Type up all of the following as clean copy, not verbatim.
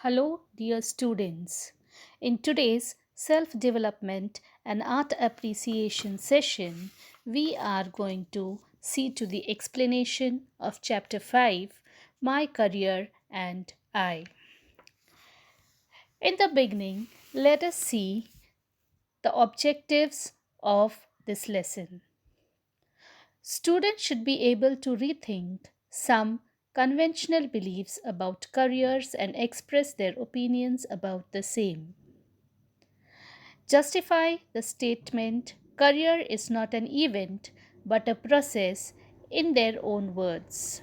Hello, dear students. In today's self development and art appreciation session, we are going to see to the explanation of Chapter 5 My Career and I. In the beginning, let us see the objectives of this lesson. Students should be able to rethink some conventional beliefs about careers and express their opinions about the same. Justify the statement career is not an event but a process in their own words.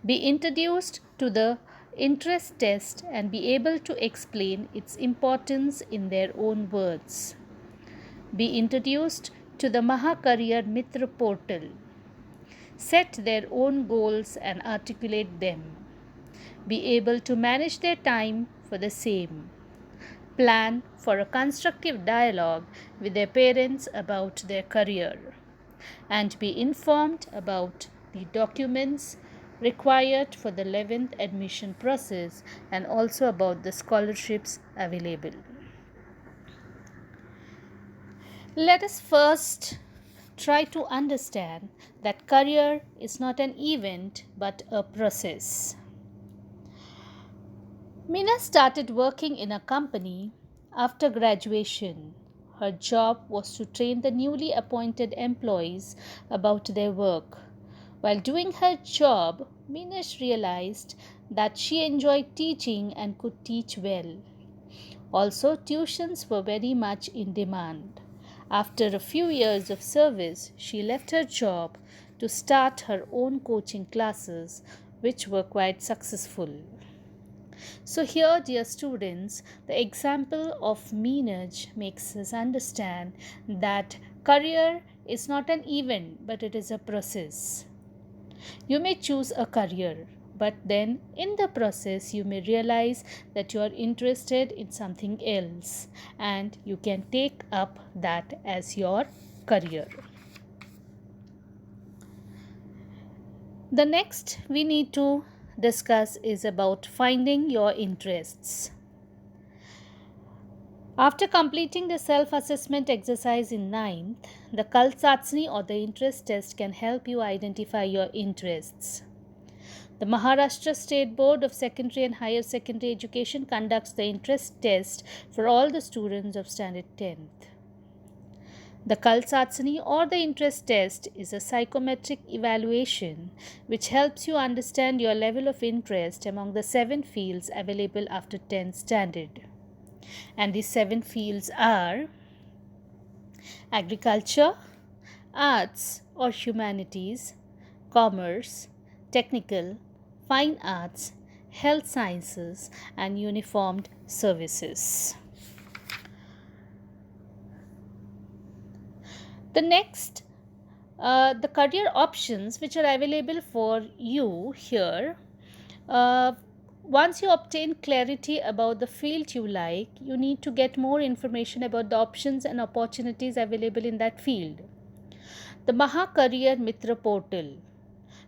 Be introduced to the interest test and be able to explain its importance in their own words. Be introduced to the Mahacareer Mitra portal. Set their own goals and articulate them. Be able to manage their time for the same. Plan for a constructive dialogue with their parents about their career. And be informed about the documents required for the 11th admission process and also about the scholarships available. Let us first try to understand that career is not an event but a process. Mina started working in a company after graduation. Her job was to train the newly appointed employees about their work. While doing her job, Minesh realized that she enjoyed teaching and could teach well. Also, tuitions were very much in demand. After a few years of service, she left her job to start her own coaching classes, which were quite successful. So, here, dear students, the example of Meenaj makes us understand that career is not an event but it is a process. You may choose a career, but then in the process, you may realize that you are interested in something else and you can take up that as your career. The next we need to discuss is about finding your interests. After completing the self assessment exercise in ninth, the Kalsatsni or the interest test can help you identify your interests. The Maharashtra State Board of Secondary and Higher Secondary Education conducts the interest test for all the students of standard 10th. The Kalsatsani or the interest test is a psychometric evaluation which helps you understand your level of interest among the 7 fields available after 10th standard. And these 7 fields are agriculture, arts or humanities, commerce, technical, fine arts, health sciences, and uniformed services. The next, the career options which are available for you here. Once you obtain clarity about the field you like, you need to get more information about the options and opportunities available in that field. The Mahacareer Mitra portal.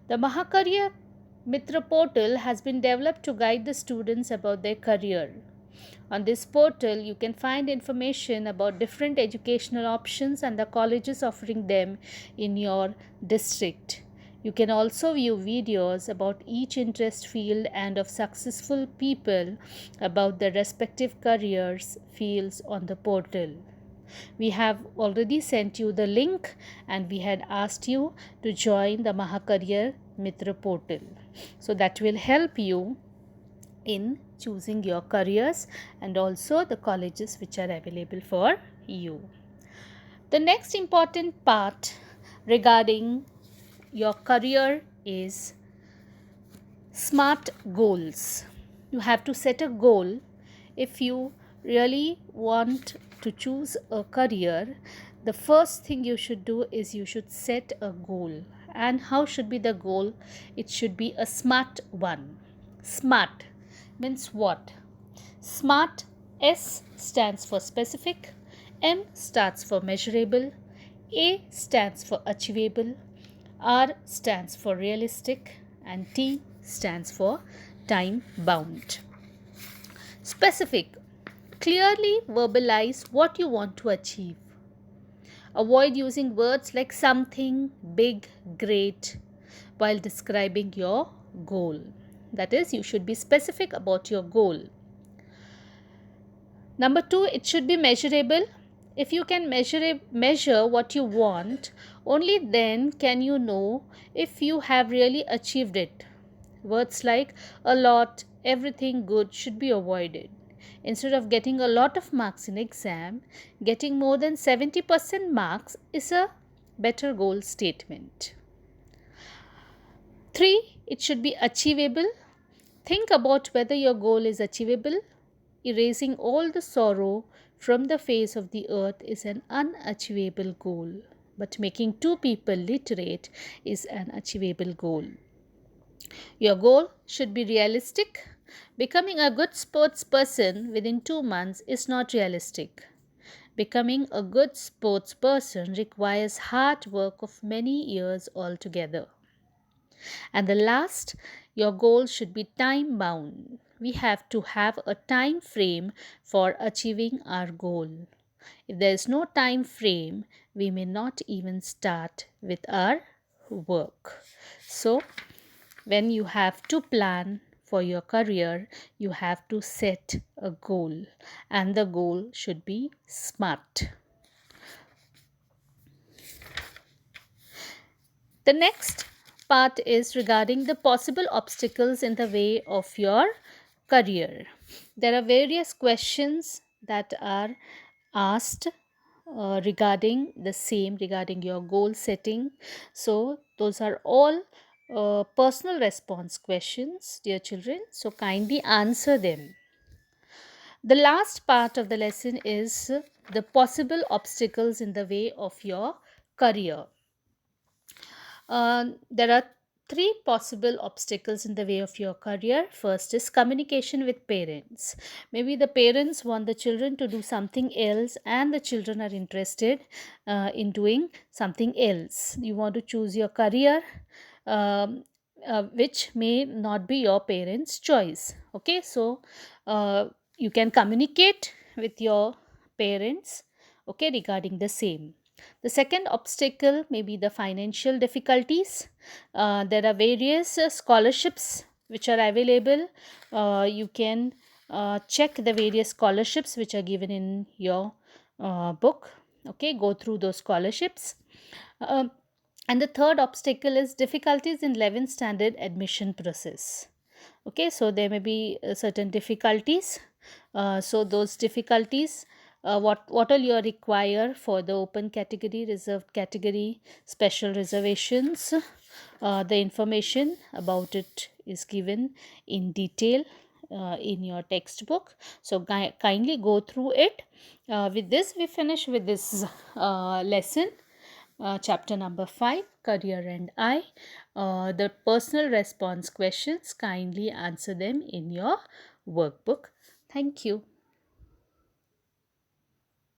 The Mahacareer Mitra portal has been developed to guide the students about their career. On this portal, you can find information about different educational options and the colleges offering them in your district. You can also view videos about each interest field and of successful people about their respective careers fields on the portal. We have already sent you the link and we had asked you to join the Mahacareer Mitra portal. So that will help you in choosing your careers and also the colleges which are available for you. The next important part regarding your career is SMART goals. You have to set a goal if you really want to choose a career. The first thing you should do is you should set a goal. And how should be the goal? It should be a SMART one. SMART means what? SMART, S stands for specific, M stands for measurable, A stands for achievable, R stands for realistic, and T stands for time bound. Specific. Clearly verbalize what you want to achieve. Avoid using words like something, big, great while describing your goal. That is, you should be specific about your goal. Number 2, it should be measurable. If you can measure what you want, only then can you know if you have really achieved it. Words like a lot, everything good should be avoided. Instead of getting a lot of marks in exam, getting more than 70% marks is a better goal statement. 3, it should be achievable. Think about whether your goal is achievable. Erasing all the sorrow from the face of the earth is an unachievable goal, but making 2 people literate is an achievable goal. Your goal should be realistic. Becoming a good sports person within 2 months is not realistic. Becoming a good sports person requires hard work of many years altogether. And the last, your goal should be time bound. We have to have a time frame for achieving our goal. If there is no time frame, we may not even start with our work. So, when you have to plan for your career, you have to set a goal, and the goal should be smart. The next part is regarding the possible obstacles in the way of your career. There are various questions that are asked regarding your goal setting. So, those are all personal response questions, dear children. So, kindly answer them. The last part of the lesson is the possible obstacles in the way of your career. There are 3 possible obstacles in the way of your career. First is communication with parents. Maybe the parents want the children to do something else, and the children are interested in doing something else. You want to choose your career, which may not be your parents' choice. Okay, so you can communicate with your parents, okay, regarding the same. The second obstacle may be the financial difficulties. There are various scholarships which are available. You can check the various scholarships which are given in your book. Okay, go through those scholarships. And the third obstacle is difficulties in 11th standard admission process. Okay, so there may be certain difficulties. So those difficulties, what all you require for the open category, reserved category, special reservations, the information about it is given in detail in your textbook. So kindly go through it. With this we finish with this lesson. Chapter number 5, Career and I. The personal response questions, kindly answer them in your workbook. Thank you.